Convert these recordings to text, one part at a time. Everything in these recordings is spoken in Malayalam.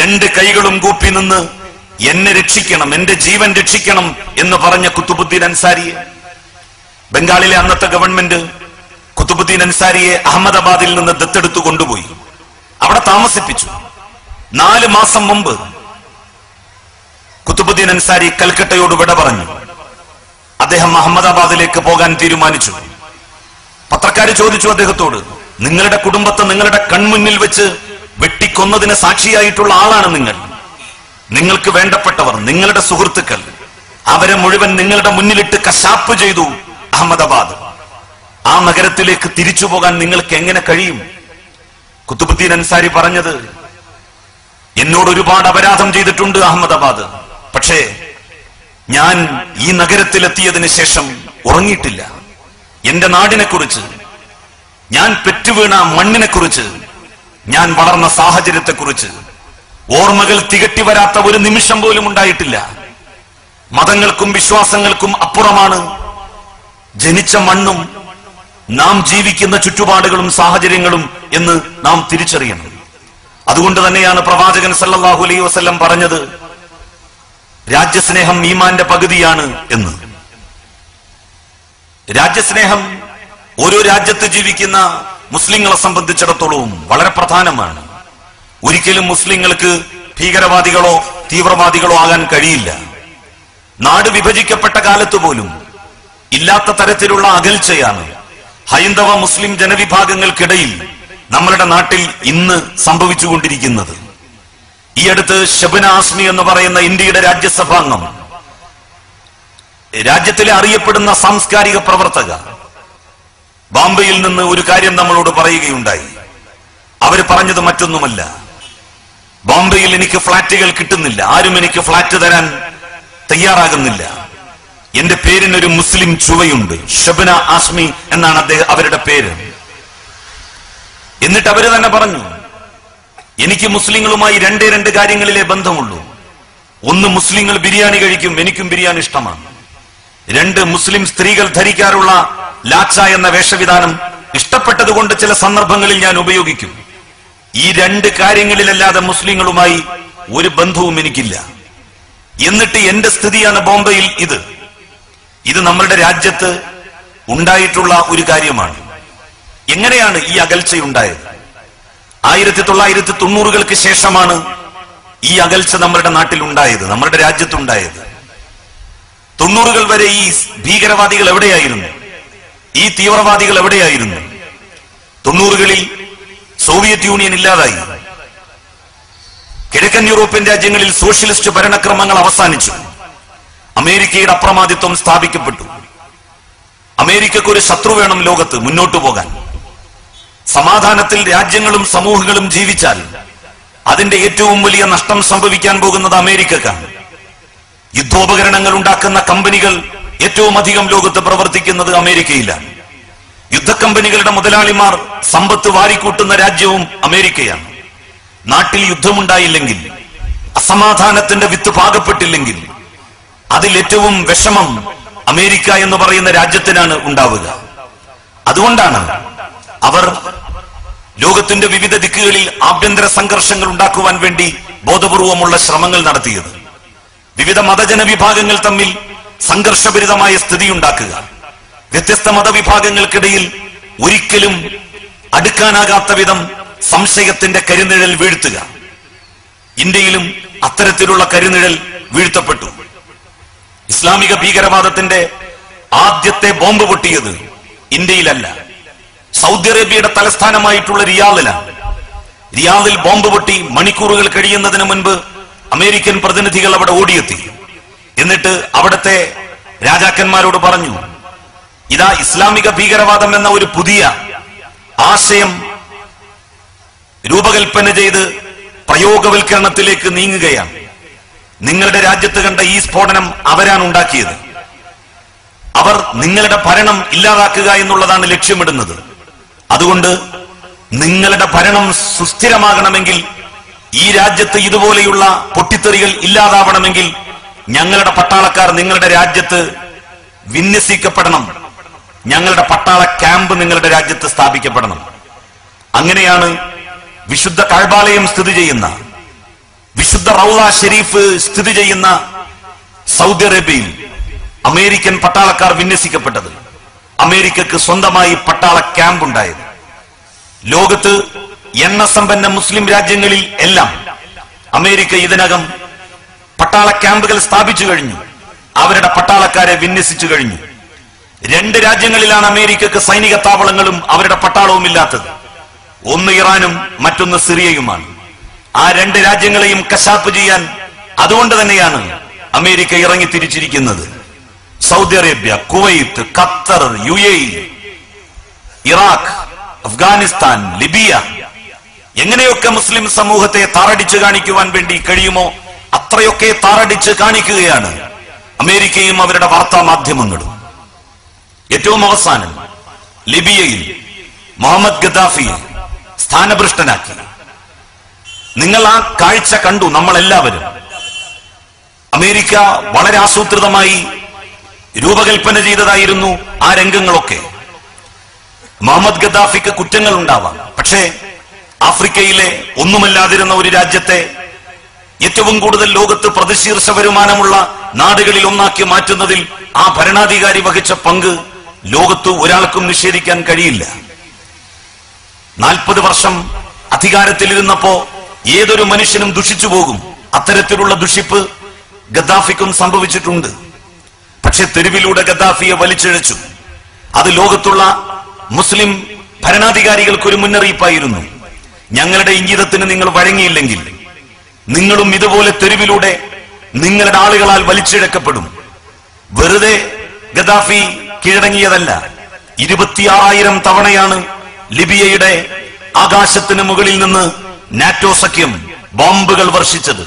രണ്ട് കൈകളും കൂപ്പി നിന്ന് എന്നെ രക്ഷിക്കണം, എന്റെ ജീവൻ രക്ഷിക്കണം എന്ന് പറഞ്ഞ കുത്തുബുദ്ദീൻ അൻസാരിയെ ബംഗാളിലെ അന്നത്തെ ഗവൺമെന്റ് കുത്തുബുദ്ദീൻ അൻസാരിയെ അഹമ്മദാബാദിൽ നിന്ന് ദത്തെടുത്തു കൊണ്ടുപോയി അവിടെ താമസിപ്പിച്ചു. 4 മാസം മുമ്പ് കുത്തുബുദ്ദീൻ അൻസാരി കൽക്കട്ടയോട് വിട പറഞ്ഞു. അദ്ദേഹം അഹമ്മദാബാദിലേക്ക് പോകാൻ തീരുമാനിച്ചു. പത്രക്കാര് ചോദിച്ചു അദ്ദേഹത്തോട്, നിങ്ങളുടെ കുടുംബത്തെ നിങ്ങളുടെ കൺമുന്നിൽ വെച്ച് വെട്ടിക്കൊന്നതിന് സാക്ഷിയായിട്ടുള്ള ആളാണ് നിങ്ങൾ. നിങ്ങൾക്ക് വേണ്ടപ്പെട്ടവർ, നിങ്ങളുടെ സുഹൃത്തുക്കൾ, അവരെ മുഴുവൻ നിങ്ങളുടെ മുന്നിലിട്ട് കശാപ്പ് ചെയ്തു അഹമ്മദാബാദ്. ആ നഗരത്തിലേക്ക് തിരിച്ചു പോകാൻ നിങ്ങൾക്ക് എങ്ങനെ കഴിയും? കുത്തുബുദ്ദീൻ അൻസാരി പറഞ്ഞത്, എന്നോട് ഒരുപാട് അപരാധം ചെയ്തിട്ടുണ്ട് അഹമ്മദാബാദ്, പക്ഷേ ഞാൻ ഈ നഗരത്തിലെത്തിയതിനു ശേഷം ഉറങ്ങിയിട്ടില്ല. എന്റെ നാടിനെ കുറിച്ച്, ഞാൻ പെറ്റുവീണ മണ്ണിനെ കുറിച്ച്, ഞാൻ വളർന്ന സാഹചര്യത്തെക്കുറിച്ച് ഓർമ്മകൾ തികട്ടി വരാത്ത ഒരു നിമിഷം പോലും ഉണ്ടായിട്ടില്ല. മതങ്ങൾക്കും വിശ്വാസങ്ങൾക്കും അപ്പുറമാണ് ജനിച്ച മണ്ണും നാം ജീവിക്കുന്ന ചുറ്റുപാടുകളും സാഹചര്യങ്ങളും എന്ന് നാം തിരിച്ചറിയണം. അതുകൊണ്ട് തന്നെയാണ് പ്രവാചകൻ സല്ലല്ലാഹു അലൈഹി വസല്ലം പറഞ്ഞത്, രാജ്യസ്നേഹം ഈമാന്റെ പകുതിയാണ് എന്ന്. രാജ്യസ്നേഹം ഓരോ രാജ്യത്ത് ജീവിക്കുന്ന മുസ്ലിങ്ങളെ സംബന്ധിച്ചിടത്തോളവും വളരെ പ്രധാനമാണ്. ഒരിക്കലും മുസ്ലിങ്ങൾക്ക് ഭീകരവാദികളോ തീവ്രവാദികളോ ആകാൻ കഴിയില്ല. നാട് വിഭജിക്കപ്പെട്ട കാലത്ത് പോലും ഇല്ലാത്ത തരത്തിലുള്ള അകൽച്ചയാണ് ഹൈന്ദവ മുസ്ലിം ജനവിഭാഗങ്ങൾക്കിടയിൽ നമ്മളുടെ നാട്ടിൽ ഇന്ന് സംഭവിച്ചുകൊണ്ടിരിക്കുന്നത്. ഈ അടുത്ത് ഷബ്ന ആസ്മി എന്ന് പറയുന്ന ഇന്ത്യയുടെ രാജ്യസഭാംഗം, രാജ്യത്തിലെ അറിയപ്പെടുന്ന സാംസ്കാരിക പ്രവർത്തക, ബോംബെയിൽ നിന്ന് ഒരു കാര്യം നമ്മളോട് പറയുകയുണ്ടായി. അവർ പറഞ്ഞത് മറ്റൊന്നുമല്ല, ബോംബെയിൽ എനിക്ക് ഫ്ളാറ്റുകൾ കിട്ടുന്നില്ല, ആരും എനിക്ക് ഫ്ളാറ്റ് തരാൻ തയ്യാറാകുന്നില്ല, എന്റെ പേരിനൊരു മുസ്ലിം ചുവയുണ്ട്, ഷബ്ന ആസ്മി എന്നാണ് അവരുടെ പേര്. എന്നിട്ട് അവര് തന്നെ പറഞ്ഞു, എനിക്ക് മുസ്ലിങ്ങളുമായി രണ്ട് കാര്യങ്ങളിലെ ബന്ധമുള്ളൂ. ഒന്ന്, മുസ്ലിങ്ങൾ ബിരിയാണി കഴിക്കും, എനിക്കും ബിരിയാണി ഇഷ്ടമാണ്. 2, മുസ്ലിം സ്ത്രീകൾ ധരിക്കാറുള്ള ലാച്ച എന്ന വേഷവിധാനം ഇഷ്ടപ്പെട്ടതുകൊണ്ട് ചില സന്ദർഭങ്ങളിൽ ഞാൻ ഉപയോഗിക്കും. ഈ 2 കാര്യങ്ങളിലല്ലാതെ മുസ്ലിങ്ങളുമായി ഒരു ബന്ധവും എനിക്കില്ല. എന്നിട്ട് എന്റെ സ്ഥിതിയാണ് ബോംബെയിൽ ഇത് നമ്മളുടെ രാജ്യത്ത് ഉണ്ടായിട്ടുള്ള ഒരു കാര്യമാണ്. എങ്ങനെയാണ് ഈ അകൽച്ചയുണ്ടായത്? 1990-കൾക്ക് ശേഷമാണ് ഈ അകൽച്ച നമ്മളുടെ നാട്ടിൽ ഉണ്ടായത്, നമ്മളുടെ രാജ്യത്തുണ്ടായത്. 90-കൾ വരെ ഈ ഭീകരവാദികൾ എവിടെയായിരുന്നു? ഈ തീവ്രവാദികൾ എവിടെയായിരുന്നു? 90-കളിൽ സോവിയറ്റ് യൂണിയൻ ഇല്ലാതായി. കിഴക്കൻ യൂറോപ്യൻ രാജ്യങ്ങളിൽ സോഷ്യലിസ്റ്റ് ഭരണക്രമങ്ങൾ അവസാനിച്ചു. അമേരിക്കയുടെ അപ്രമാദിത്വം സ്ഥാപിക്കപ്പെട്ടു. അമേരിക്കക്ക് ഒരു ശത്രു വേണം ലോകത്ത് മുന്നോട്ടു പോകാൻ. സമാധാനത്തിൽ രാജ്യങ്ങളും സമൂഹങ്ങളും ജീവിച്ചാൽ അതിന്റെ ഏറ്റവും വലിയ നഷ്ടം സംഭവിക്കാൻ പോകുന്നത് അമേരിക്കക്കാണ്. യുദ്ധോപകരണങ്ങൾ ഉണ്ടാക്കുന്ന കമ്പനികൾ ഏറ്റവും അധികം ലോകത്ത് പ്രവർത്തിക്കുന്നത് അമേരിക്കയിലാണ്. യുദ്ധക്കമ്പനികളുടെ മുതലാളിമാർ സമ്പത്ത് വാരിക്കൂട്ടുന്ന രാജ്യവും അമേരിക്കയാണ്. നാട്ടിൽ യുദ്ധമുണ്ടായില്ലെങ്കിൽ, അസമാധാനത്തിന്റെ വിത്ത് പാകപ്പെട്ടില്ലെങ്കിൽ അതിൽ ഏറ്റവും വിഷമം അമേരിക്ക എന്ന് പറയുന്ന രാജ്യത്തിനാണ് ഉണ്ടാവുക. അതുകൊണ്ടാണ് അവർ ലോകത്തിന്റെ വിവിധ ദിക്കുകളിൽ ആഭ്യന്തര സംഘർഷങ്ങൾ ഉണ്ടാക്കുവാൻ വേണ്ടി ബോധപൂർവമുള്ള ശ്രമങ്ങൾ നടത്തിയത്. വിവിധ മതജന വിഭാഗങ്ങൾ തമ്മിൽ സംഘർഷഭരിതമായ സ്ഥിതി ഉണ്ടാക്കുക, വ്യത്യസ്ത മതവിഭാഗങ്ങൾക്കിടയിൽ ഒരിക്കലും അടുക്കാനാകാത്ത വിധം സംശയത്തിന്റെ കരിനിഴൽ വീഴ്ത്തുക. ഇന്ത്യയിലും അത്തരത്തിലുള്ള കരിനിഴൽ വീഴ്ത്തപ്പെട്ടു. ഇസ്ലാമിക ഭീകരവാദത്തിന്റെ ആദ്യത്തെ ബോംബ് പൊട്ടിയത് ഇന്ത്യയിലല്ല, സൗദി അറേബ്യയുടെ തലസ്ഥാനമായിട്ടുള്ള റിയാദിലാണ്. റിയാദിൽ ബോംബ് പൊട്ടി മണിക്കൂറുകൾ കഴിയുന്നതിന് മുൻപ് അമേരിക്കൻ പ്രതിനിധികൾ അവിടെ ഓടിയെത്തി. എന്നിട്ട് അവിടുത്തെ രാജാക്കന്മാരോട് പറഞ്ഞു, ഇതാ ഇസ്ലാമിക ഭീകരവാദം എന്ന ഒരു പുതിയ ആശയം രൂപകൽപ്പന ചെയ്ത് പ്രയോഗവൽക്കരണത്തിലേക്ക് നീങ്ങുകയാണ്. നിങ്ങളുടെ രാജ്യത്ത് കണ്ട ഈ സ്ഫോടനം അവരാണ് ഉണ്ടാക്കിയത്. അവർ നിങ്ങളുടെ ഭരണം ഇല്ലാതാക്കുക എന്നുള്ളതാണ് ലക്ഷ്യമിടുന്നത്. അതുകൊണ്ട് നിങ്ങളുടെ ഭരണം സുസ്ഥിരമാകണമെങ്കിൽ, ഈ രാജ്യത്ത് ഇതുപോലെയുള്ള പൊട്ടിത്തെറികൾ ഇല്ലാതാവണമെങ്കിൽ ഞങ്ങളുടെ പട്ടാളക്കാർ നിങ്ങളുടെ രാജ്യത്ത് വിന്യസിക്കപ്പെടണം, ഞങ്ങളുടെ പട്ടാള ക്യാമ്പ് നിങ്ങളുടെ രാജ്യത്ത് സ്ഥാപിക്കപ്പെടണം. അങ്ങനെയാണ് വിശുദ്ധ കഅബാലയം സ്ഥിതി ചെയ്യുന്ന വിശുദ്ധ റൗള ഷെരീഫ് സ്ഥിതി ചെയ്യുന്ന സൗദി അറേബ്യയിൽ അമേരിക്കൻ പട്ടാളക്കാർ വിന്യസിക്കപ്പെട്ടത്. അമേരിക്കക്ക് സ്വന്തമായി പട്ടാള ക്യാമ്പ് ഉണ്ടായത്. ലോകത്ത് എണ്ണസമ്പന്ന മുസ്ലിം രാജ്യങ്ങളിൽ എല്ലാം അമേരിക്ക ഇതിനകം പട്ടാള ക്യാമ്പുകൾ സ്ഥാപിച്ചു കഴിഞ്ഞു. അവരുടെ പട്ടാളക്കാരെ വിന്യസിച്ചു കഴിഞ്ഞു. 2 രാജ്യങ്ങളിലാണ് അമേരിക്കക്ക് സൈനിക താവളങ്ങളും അവരുടെ പട്ടാളവും ഇല്ലാത്തത്. ഒന്ന് ഇറാനും മറ്റൊന്ന് സിറിയയുമാണ്. ആ 2 രാജ്യങ്ങളെയും കശാപ്പ് ചെയ്യാൻ അതുകൊണ്ട് തന്നെയാണ് അമേരിക്ക ഇറങ്ങി തിരിച്ചിരിക്കുന്നത്. Saudi Arabia, Kuwait, Qatar, UAE, Iraq, Afghanistan, Libya, എങ്ങനെയൊക്കെ മുസ്ലിം സമൂഹത്തെ താറടിച്ച് കാണിക്കുവാൻ വേണ്ടി കഴിയുമോ അത്രയൊക്കെ താറടിച്ച് കാണിക്കുകയാണ് അമേരിക്കയും അവരുടെ വാർത്താ മാധ്യമങ്ങളും. ഏറ്റവും അവസാനം ലിബിയയിൽ മുഹമ്മദ് ഗദ്ദാഫിയെ സ്ഥാനഭ്രഷ്ടനാക്കി. നിങ്ങൾ ആ കാഴ്ച കണ്ടു. നമ്മളെല്ലാവരും. അമേരിക്ക വളരെ ആസൂത്രിതമായി രൂപകൽപ്പന ചെയ്തതായിരുന്നു ആ രംഗങ്ങളൊക്കെ. മുഹമ്മദ് ഗദ്ദാഫിക്ക് കുറ്റങ്ങൾ ഉണ്ടാവാം. പക്ഷേ ആഫ്രിക്കയിലെ ഒന്നുമല്ലാതിരുന്ന ഒരു രാജ്യത്തെ ഏറ്റവും കൂടുതൽ ലോകത്ത് പ്രതിശീർഷ വരുമാനമുള്ള നാടുകളിൽ ഒന്നാക്കി മാറ്റുന്നതിൽ ആ ഭരണാധികാരി വഹിച്ച പങ്ക് ലോകത്ത് ഒരാൾക്കും നിഷേധിക്കാൻ കഴിയില്ല. 40 വർഷം അധികാരത്തിലിരുന്നപ്പോ ഏതൊരു മനുഷ്യനും ദുഷിച്ചു പോകും. അത്തരത്തിലുള്ള ദുഷിപ്പ് ഗദ്ദാഫിക്കും സംഭവിച്ചിട്ടുണ്ട്. പക്ഷെ തെരുവിലൂടെ ഗദ്ദാഫിയെ വലിച്ചിഴച്ചു. അത് ലോകത്തുള്ള മുസ്ലിം ഭരണാധികാരികൾക്കൊരു മുന്നറിയിപ്പായിരുന്നു. ഞങ്ങളുടെ ഇംഗിതത്തിന് നിങ്ങൾ വഴങ്ങിയില്ലെങ്കിൽ നിങ്ങളും ഇതുപോലെ തെരുവിലൂടെ നിങ്ങളുടെ ആളുകളാൽ വലിച്ചിഴക്കപ്പെടും. വെറുതെ ഗദ്ദാഫി കീഴടങ്ങിയതല്ല. 26,000 തവണയാണ് ലിബിയയുടെ ആകാശത്തിന് മുകളിൽ നിന്ന് നാറ്റോ സഖ്യം ബോംബുകൾ വർഷിച്ചത്.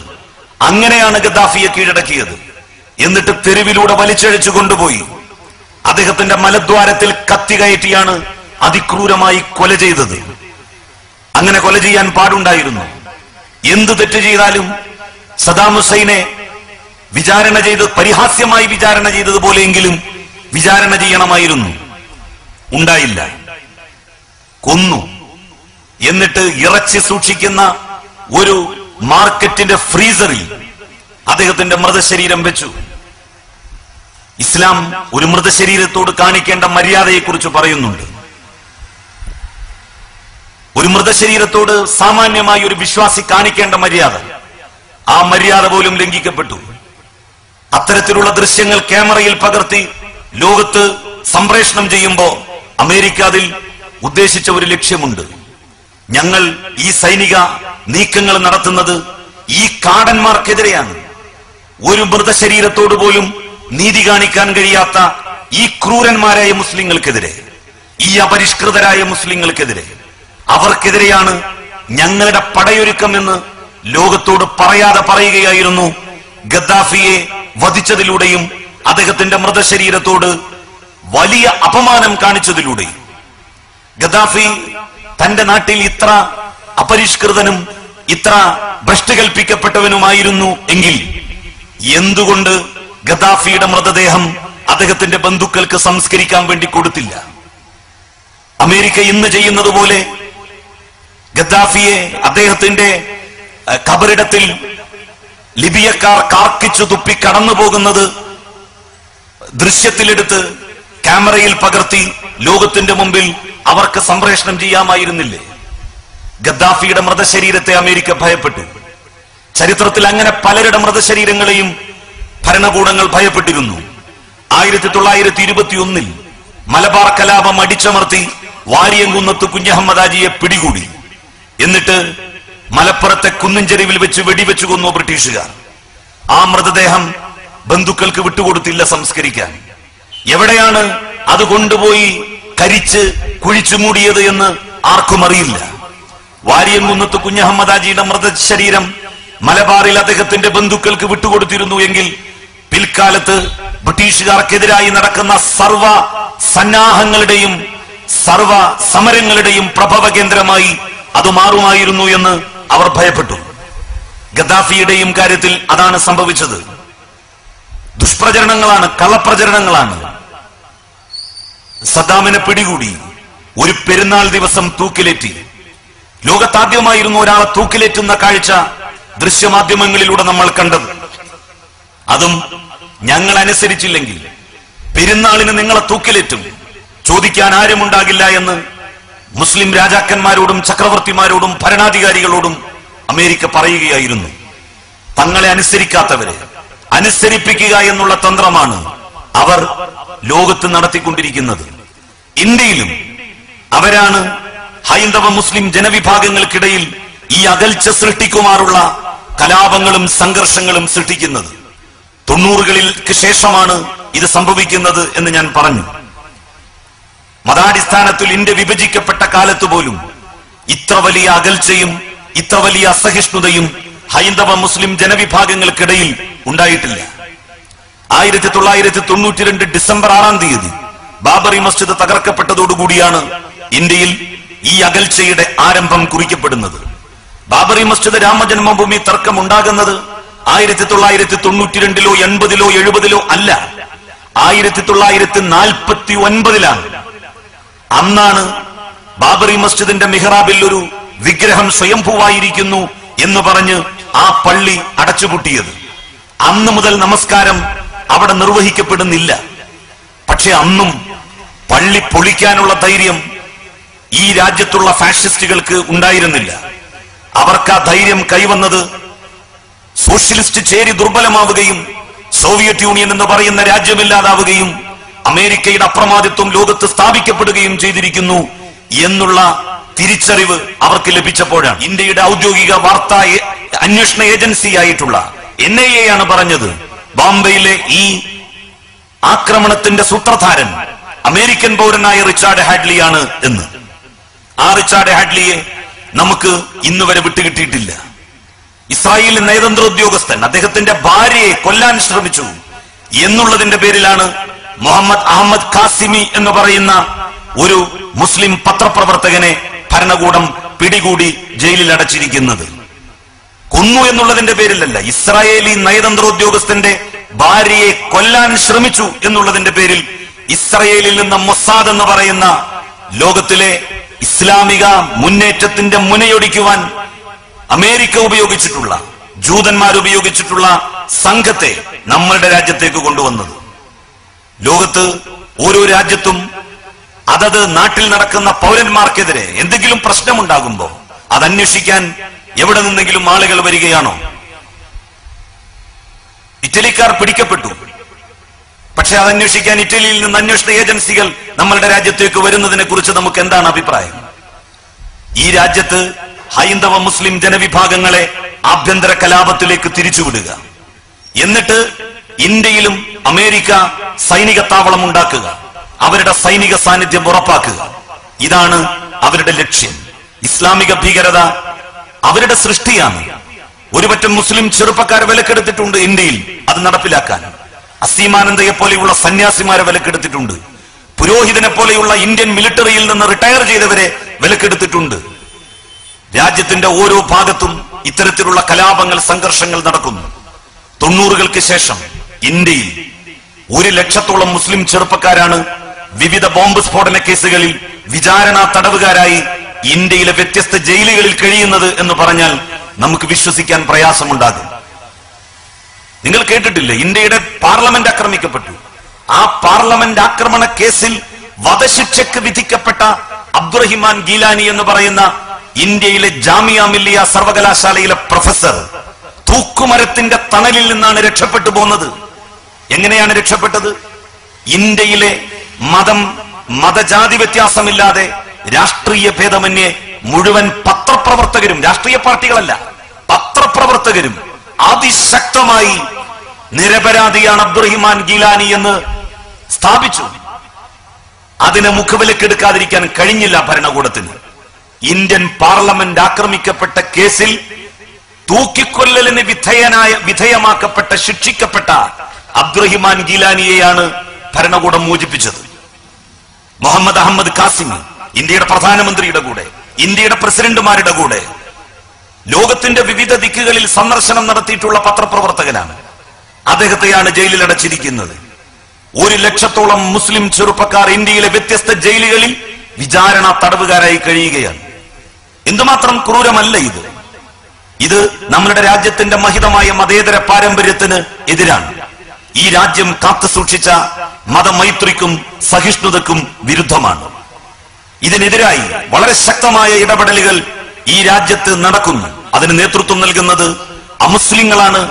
അങ്ങനെയാണ് ഗദ്ദാഫിയെ കീഴടക്കിയത്. എന്നിട്ട് തെരുവിലൂടെ വലിച്ചഴിച്ചു കൊണ്ടുപോയി അദ്ദേഹത്തിന്റെ മലദ്വാരത്തിൽ കത്തി കയറ്റിയാണ് അതിക്രൂരമായി കൊല ചെയ്തത്. അങ്ങനെ കൊല ചെയ്യാൻ പാടുണ്ടായിരുന്നു. എന്തു തെറ്റ് ചെയ്താലും സദാം ഹുസൈനെ വിചാരണ ചെയ്ത് പരിഹാസ്യമായി വിചാരണ ചെയ്തതുപോലെയെങ്കിലും വിചാരണ ചെയ്യണമായിരുന്നു. ഉണ്ടായില്ല. കൊന്നു. എന്നിട്ട് ഇറച്ചി സൂക്ഷിക്കുന്ന ഒരു മാർക്കറ്റിന്റെ ഫ്രീസറിൽ അദ്ദേഹത്തിന്റെ മൃതശരീരം വെച്ചു. ഇസ്ലാം ഒരു മൃതശരീരത്തോട് കാണിക്കേണ്ട മര്യാദയെക്കുറിച്ച് പറയുന്നുണ്ട്. ഒരു മൃതശരീരത്തോട് സാമാന്യമായി ഒരു വിശ്വാസി കാണിക്കേണ്ട മര്യാദ, ആ മര്യാദ പോലും ലംഘിക്കപ്പെട്ടു. അത്തരത്തിലുള്ള ദൃശ്യങ്ങൾ ക്യാമറയിൽ പകർത്തി ലോകത്ത് സംപ്രേഷണം ചെയ്യുമ്പോൾ അമേരിക്ക അതിൽ ഉദ്ദേശിച്ച ഒരു ലക്ഷ്യമുണ്ട്. ഞങ്ങൾ ഈ സൈനിക നീക്കങ്ങൾ നടത്തുന്നത് ഈ കാടന്മാർക്കെതിരെയാണ്. ഒരു മൃതശരീരത്തോട് പോലും നീതി കാണിക്കാൻ കഴിയാത്ത ഈ ക്രൂരന്മാരായ മുസ്ലിങ്ങൾക്കെതിരെ, ഈ അപരിഷ്കൃതരായ മുസ്ലിങ്ങൾക്കെതിരെ, അവർക്കെതിരെയാണ് ഞങ്ങളുടെ പടയൊരുക്കം എന്ന് ലോകത്തോട് പറയാതെ പറയുകയായിരുന്നു. ഗദ്ദാഫിയെ വധിച്ചതിലൂടെയും അദ്ദേഹത്തിന്റെ മൃതശരീരത്തോട് വലിയ അപമാനം കാണിച്ചതിലൂടെയും. ഗദ്ദാഫി തന്റെ നാട്ടിൽ ഇത്ര അപരിഷ്കൃതനും ഇത്ര ഭ്രഷ്ട് കൽപ്പിക്കപ്പെട്ടവനുമായിരുന്നു എങ്കിൽ എന്തുകൊണ്ട് ഗദ്ദാഫിയുടെ മൃതദേഹം അദ്ദേഹത്തിന്റെ ബന്ധുക്കൾക്ക് സംസ്കരിക്കാൻ വേണ്ടി കൊടുത്തില്ല? അമേരിക്ക ഇന്ന് ചെയ്യുന്നത് പോലെ ഗദ്ദാഫിയെ അദ്ദേഹത്തിന്റെ ഖബറിടത്തിൽ ലിബിയക്കാർ കാർക്കിച്ചു തുപ്പി കടന്നു പോകുന്നത് ദൃശ്യത്തിലെടുത്ത് ക്യാമറയിൽ പകർത്തി ലോകത്തിന്റെ മുമ്പിൽ അവർക്ക് സംപ്രേഷണം ചെയ്യാമായിരുന്നില്ലേ? ഗദ്ദാഫിയുടെ മൃതശരീരത്തെ അമേരിക്ക ഭയപ്പെട്ടു. ചരിത്രത്തിൽ അങ്ങനെ പലരുടെ മൃതശരീരങ്ങളെയും ഭരണകൂടങ്ങൾ ഭയപ്പെട്ടിരുന്നു. 1921 മലബാർ കലാപം അടിച്ചമർത്തി വാരിയംകുന്നത്ത് കുഞ്ഞഹമ്മദാജിയെ പിടികൂടി. എന്നിട്ട് മലപ്പുറത്തെ കുന്നിൻചെരുവിൽ വെച്ച് വെടിവെച്ചു കൊന്നു ബ്രിട്ടീഷുകാർ. ആ മൃതദേഹം ബന്ധുക്കൾക്ക് വിട്ടുകൊടുത്തില്ല സംസ്കരിക്കാൻ. എവിടെയാണ് അത് കൊണ്ടുപോയി കരിച്ച് കുഴിച്ചു മൂടിയത് എന്ന് ആർക്കും അറിയില്ല. വാരിയംകുന്നത്ത് കുഞ്ഞഹമ്മദാജിയുടെ മൃതശരീരം മലബാറിൽ അദ്ദേഹത്തിന്റെ ബന്ധുക്കൾക്ക് വിട്ടുകൊടുത്തിരുന്നു എങ്കിൽ പിൽക്കാലത്ത് ബ്രിട്ടീഷുകാർക്കെതിരായി നടക്കുന്ന സർവ സന്നാഹങ്ങളുടെയും സർവ സമരങ്ങളുടെയും പ്രഭവ കേന്ദ്രമായി അത് മാറുമായിരുന്നു എന്ന് അവർ ഭയപ്പെട്ടു. ഗദ്ദാഫിയുടെയും കാര്യത്തിൽ അതാണ് സംഭവിച്ചത്. ദുഷ്പ്രചരണങ്ങളാണ്, കള്ളപ്രചരണങ്ങളാണ്. സദ്ദാമിനെ പിടികൂടി, ഒരു പെരുന്നാൾ ദിവസം തൂക്കിലേറ്റി. ലോകത്താദ്യമായിരുന്നു ഒരാളെ തൂക്കിലേറ്റുന്ന കാഴ്ച ദൃശ്യമാധ്യമങ്ങളിലൂടെ നമ്മൾ കണ്ടത്. അതും ഞങ്ങൾ അനുസരിച്ചില്ലെങ്കിൽ പെരുന്നാളിന് നിങ്ങളെ തൂക്കിലേറ്റും, ചോദിക്കാൻ ആരുമുണ്ടാകില്ല എന്ന് മുസ്ലിം രാജാക്കന്മാരോടും ചക്രവർത്തിമാരോടും ഭരണാധികാരികളോടും അമേരിക്ക പറയുകയായിരുന്നു. തങ്ങളെ അനുസരിക്കാത്തവരെ അനുസരിപ്പിക്കുക എന്നുള്ള തന്ത്രമാണ് അവർ ലോകത്ത് നടത്തിക്കൊണ്ടിരിക്കുന്നത്. ഇന്ത്യയിലും അവരാണ് ഹൈന്ദവ മുസ്ലിം ജനവിഭാഗങ്ങൾക്കിടയിൽ ഈ അകൽച്ച സൃഷ്ടിക്കുമാറുള്ള കലാപങ്ങളും സംഘർഷങ്ങളും സൃഷ്ടിക്കുന്നത്. 90കളിൽക്ക് ശേഷമാണ് ഇത് സംഭവിക്കുന്നത് എന്ന് ഞാൻ പറഞ്ഞു. മതാടിസ്ഥാനത്തിൽ ഇന്ത്യ വിഭജിക്കപ്പെട്ട കാലത്ത് പോലും ഇത്ര വലിയ അകൽച്ചയും ഇത്ര വലിയ അസഹിഷ്ണുതയും ഹൈന്ദവ മുസ്ലിം ജനവിഭാഗങ്ങൾക്കിടയിൽ ഉണ്ടായിട്ടില്ല. 1992 ഡിസംബർ 6 ബാബറി മസ്ജിദ് തകർക്കപ്പെട്ടതോടുകൂടിയാണ് ഇന്ത്യയിൽ ഈ അകൽച്ചയുടെ ആരംഭം കുറിക്കപ്പെടുന്നത്. ബാബറി മസ്ജിദ് രാമജന്മഭൂമി തർക്കം ഉണ്ടാകുന്നത് 1992 80 70 അല്ല, 1949 അന്നാണ് ബാബറി മസ്ജിദിന്റെ മിഹ്റാബിൽ ഒരു വിഗ്രഹം സ്വയംഭൂവായിരിക്കുന്നു എന്ന് പറഞ്ഞ് ആ പള്ളി അടച്ചുപൂട്ടിയത്. അന്ന് മുതൽ നമസ്കാരം അവിടെ നിർവഹിക്കപ്പെടുന്നില്ല. പക്ഷെ അന്നും പള്ളി പൊളിക്കാനുള്ള ധൈര്യം ഈ രാജ്യത്തുള്ള ഫാഷിസ്റ്റുകൾക്ക് ഉണ്ടായിരുന്നില്ല. അവർക്ക് ആ ധൈര്യം കൈവന്നത് സോഷ്യലിസ്റ്റ് ചേരി ദുർബലമാവുകയും സോവിയറ്റ് യൂണിയൻ എന്ന് പറയുന്ന രാജ്യമില്ലാതാവുകയും അമേരിക്കയുടെ അപ്രമാദിത്വം ലോകത്ത് സ്ഥാപിക്കപ്പെടുകയും ചെയ്തിരിക്കുന്നു എന്നുള്ള തിരിച്ചറിവ് അവർക്ക് ലഭിച്ചപ്പോഴാണ്. ഇന്ത്യയുടെ ഔദ്യോഗിക വാർത്താ അന്വേഷണ ഏജൻസി ആയിട്ടുള്ള NIA ആണ് പറഞ്ഞത് ബോംബെയിലെ ഈ ആക്രമണത്തിന്റെ സൂത്രധാരൻ അമേരിക്കൻ പൗരനായ റിച്ചാർഡ് ഹാഡ്ലിയാണ് എന്ന്. ആ റിച്ചാർഡ് ഹാഡ്ലിയെ നമുക്ക് ഇന്ന് വരെ വിട്ടുകിട്ടിയിട്ടില്ല. ഇസ്രായേൽ നയതന്ത്ര ഉദ്യോഗസ്ഥൻ അദ്ദേഹത്തിന്റെ ഭാര്യയെ കൊല്ലാൻ ശ്രമിച്ചു എന്നുള്ളതിന്റെ പേരിലാണ് മുഹമ്മദ് അഹമ്മദ് ഖാസിമി എന്ന് പറയുന്ന ഒരു മുസ്ലിം പത്രപ്രവർത്തകനെ ഭരണകൂടം പിടികൂടി ജയിലിൽ അടച്ചിരിക്കുന്നത്. കൊന്നു എന്നുള്ളതിന്റെ പേരിലല്ല, ഇസ്രായേലി നയതന്ത്ര ഉദ്യോഗസ്ഥന്റെ ഭാര്യയെ കൊല്ലാൻ ശ്രമിച്ചു എന്നുള്ളതിന്റെ പേരിൽ ഇസ്രായേലിൽ നിന്ന് മൊസാദ് എന്ന് പറയുന്ന ലോകത്തിലെ ഇസ്ലാമിക മുന്നേറ്റത്തിന്റെ മുനയൊടിക്കുവാൻ അമേരിക്ക ഉപയോഗിച്ചിട്ടുള്ള, ജൂതന്മാർ ഉപയോഗിച്ചിട്ടുള്ള സംഘത്തെ നമ്മളുടെ രാജ്യത്തേക്ക് കൊണ്ടുവന്നത്. ലോകത്ത് ഓരോ രാജ്യത്തും അതത് നാട്ടിൽ നടക്കുന്ന പൗരന്മാർക്കെതിരെ എന്തെങ്കിലും പ്രശ്നമുണ്ടാകുമ്പോ അത് അന്വേഷിക്കാൻ എവിടെ നിന്നെങ്കിലും ആളുകൾ വരികയാണോ? ഇറ്റലിക്കാർ പിടിക്കപ്പെട്ടു, പക്ഷെ അത് അന്വേഷിക്കാൻ ഇറ്റലിയിൽ നിന്ന് അന്വേഷണ ഏജൻസികൾ നമ്മളുടെ രാജ്യത്തേക്ക് വരുന്നതിനെ കുറിച്ച് നമുക്ക് എന്താണ് അഭിപ്രായം? ഈ രാജ്യത്ത് ഹൈന്ദവ മുസ്ലിം ജനവിഭാഗങ്ങളെ ആഭ്യന്തര കലാപത്തിലേക്ക് തിരിച്ചുവിടുക, എന്നിട്ട് ഇന്ത്യയിലും അമേരിക്ക സൈനിക താവളം ഉണ്ടാക്കുക, അവരുടെ സൈനിക സാന്നിധ്യം ഉറപ്പാക്കുക. ഇതാണ് അവരുടെ ലക്ഷ്യം. ഇസ്ലാമിക ഭീകരത അവരുടെ സൃഷ്ടിയാണ്. ഒരുപറ്റം മുസ്ലിം ചെറുപ്പക്കാരെ വിലക്കെടുത്തിട്ടുണ്ട് ഇന്ത്യയിൽ അത് നടപ്പിലാക്കാൻ. അസീമാനന്ദയെ പോലെയുള്ള സന്യാസിമാരെ വിലക്കെടുത്തിട്ടുണ്ട്. പുരോഹിതനെ പോലെയുള്ള ഇന്ത്യൻ മിലിറ്ററിയിൽ നിന്ന് റിട്ടയർ ചെയ്തവരെ വിലക്കെടുത്തിട്ടുണ്ട്. രാജ്യത്തിന്റെ ഓരോ ഭാഗത്തും ഇത്തരത്തിലുള്ള കലാപങ്ങൾ, സംഘർഷങ്ങൾ നടക്കുന്നു. 90കൾക്ക് ശേഷം ഇന്ത്യയിൽ 1 ലക്ഷത്തോളം മുസ്ലിം ചെറുപ്പക്കാരാണ് വിവിധ ബോംബ് സ്ഫോടന കേസുകളിൽ വിചാരണ തടവുകാരായി ഇന്ത്യയിലെ വ്യത്യസ്ത ജയിലുകളിൽ കഴിയുന്നത് എന്ന് പറഞ്ഞാൽ നമുക്ക് വിശ്വസിക്കാൻ പ്രയാസമുണ്ടാകും. നിങ്ങൾ കേട്ടിട്ടില്ലേ, ഇന്ത്യയുടെ പാർലമെന്റ് ആക്രമിക്കപ്പെട്ടു. ആ പാർലമെന്റ് ആക്രമണ കേസിൽ വധശിക്ഷയ്ക്ക് വിധിക്കപ്പെട്ട അബ്ദുറഹിമാൻ ഗീലാനി എന്ന് പറയുന്ന ഇന്ത്യയിലെ ജാമിയ മില്ലിയ സർവകലാശാലയിലെ പ്രൊഫസർ തൂക്കുമരത്തിന്റെ തണലിൽ നിന്നാണ് രക്ഷപ്പെട്ടു പോകുന്നത്. എങ്ങനെയാണ് രക്ഷപ്പെട്ടത്? ഇന്ത്യയിലെ മതജാതി വ്യത്യാസമില്ലാതെ രാഷ്ട്രീയ ഭേദമന്യേ മുഴുവൻ പത്രപ്രവർത്തകരും, രാഷ്ട്രീയ പാർട്ടികളല്ല, പത്രപ്രവർത്തകരും അതിശക്തമായി നിരപരാധിയാണ് അബ്ദുറഹിമാൻ ഗീലാനി എന്ന് സ്ഥാപിച്ചു. അതിനെ മുഖവിലക്കെടുക്കാതിരിക്കാൻ കഴിഞ്ഞില്ല ഭരണകൂടത്തിന്. ഇന്ത്യൻ പാർലമെന്റ് ആക്രമിക്കപ്പെട്ട കേസിൽ തൂക്കിക്കൊല്ലലിന് വിധേയമാക്കപ്പെട്ട, ശിക്ഷിക്കപ്പെട്ട അബ്ദുറഹിമാൻ ഗീലാനിയെയാണ് ഭരണകൂടം മോചിപ്പിച്ചത്. മുഹമ്മദ് അഹമ്മദ് ഖാസിമി ഇന്ത്യയുടെ പ്രധാനമന്ത്രിയുടെ കൂടെ, ഇന്ത്യയുടെ പ്രസിഡന്റുമാരുടെ കൂടെ ലോകത്തിന്റെ വിവിധ ദിക്കുകളിൽ സന്ദർശനം നടത്തിയിട്ടുള്ള പത്രപ്രവർത്തകനാണ്. അദ്ദേഹത്തെയാണ് ജയിലിൽ അടച്ചിരിക്കുന്നത്. 1 ലക്ഷത്തോളം മുസ്ലിം ചെറുപ്പക്കാർ ഇന്ത്യയിലെ വ്യത്യസ്ത ജയിലുകളിൽ വിചാരണ തടവുകാരായി കഴിയുകയാണ്. എന്തുമാത്രം ക്രൂരമല്ല ഇത്! ഇത് നമ്മുടെ രാജ്യത്തിന്റെ മഹിതമായ മതേതര പാരമ്പര്യത്തിന് എതിരാണ്. ഈ രാജ്യം കാത്തു സൂക്ഷിച്ച മതമൈത്രിക്കും സഹിഷ്ണുതക്കും വിരുദ്ധമാണ്. ഇതിനെതിരായി വളരെ ശക്തമായ ഇടപെടലുകൾ ഈ രാജ്യത്ത് നടക്കുന്നു. അതിന് നേതൃത്വം നൽകുന്നത് അമുസ്ലിങ്ങളാണ്,